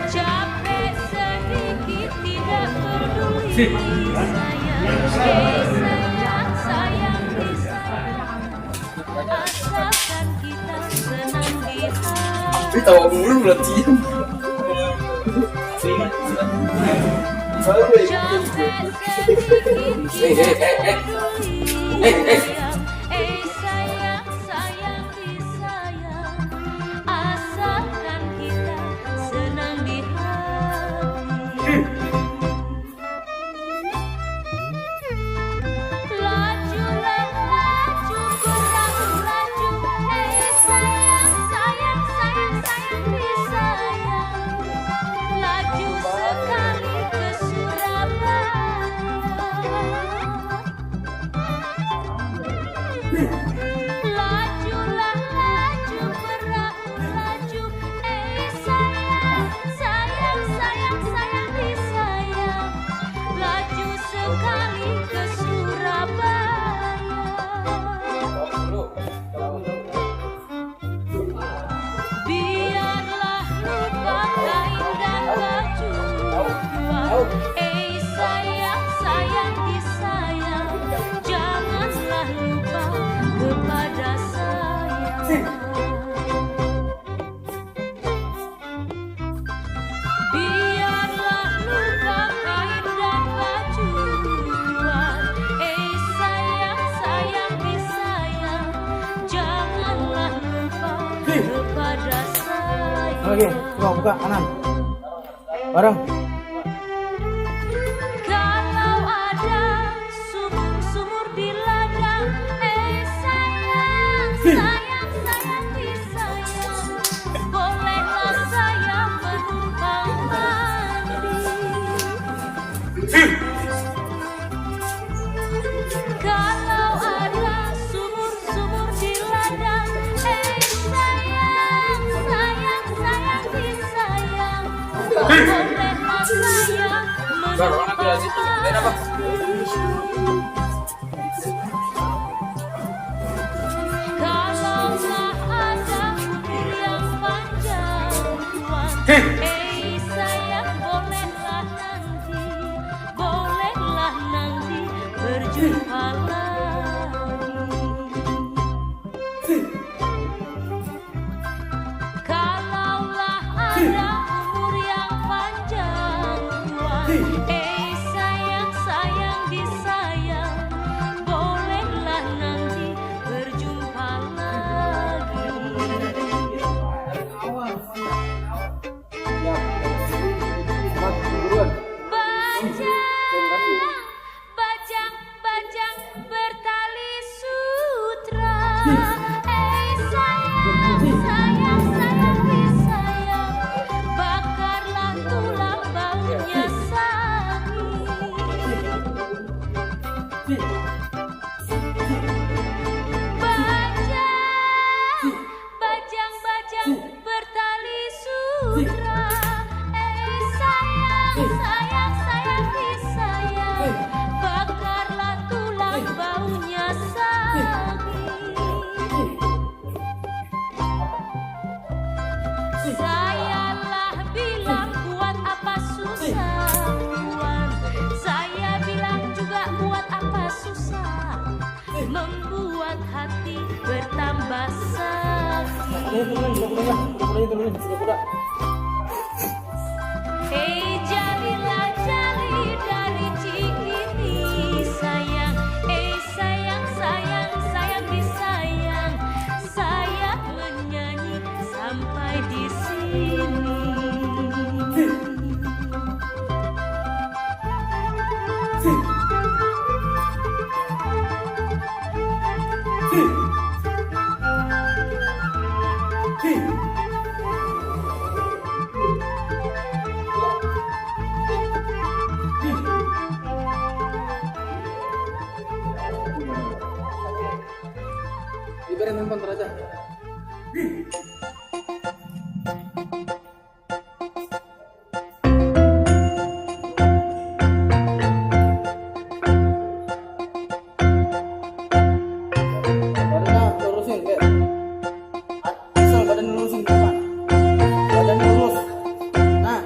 Capek sedikit tidak peduli. Sayang asalkan kita senang di hati. Tahu mulu berarti. Sayang disayang asalkan kita senang di hati. Lajulah laju kurang laju, sayang disayang. Laju sekali ke Surabaya. Lajulah laju perahu laju, sayang disayang. Laju sekali ke Surabaya. Biarlah lupa keindahan baju tua. Sayang disayang, janganlah lupa kepada saya. Biarlah lupa kain dan baju tua. Sayang disayang, janganlah lupa kepada saya. Oke, buka kanan. Bareng. Kalau ada sumur di ladang, sayang disayang, bolehlah saya menumpang mandi. Kalau ada sumur di ladang, sayang disayang, bolehlah saya menumpang kalaulah ada umur yang panjang, sayang bolehlah nanti berjumpa lagi. Kalaulah ada umur yang panjang, sayang disayang, bolehlah nanti berjumpa lagi. Bajang bertali sutra, sayang disayang, bakarlah tulang baunya sapi. Bajang bertali sutra, sayang membuat hati bertambah sakit. Turunin, kuda. Hei jalilah jali dari Cikini sayang, sayang sayang sayang disayang, saya menyanyi sampai di sini. Ibarat nonton aja. Badannya lurusin, Ber. Asal badan lurusin ke depan. Badan lurus. Nah.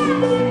Nah,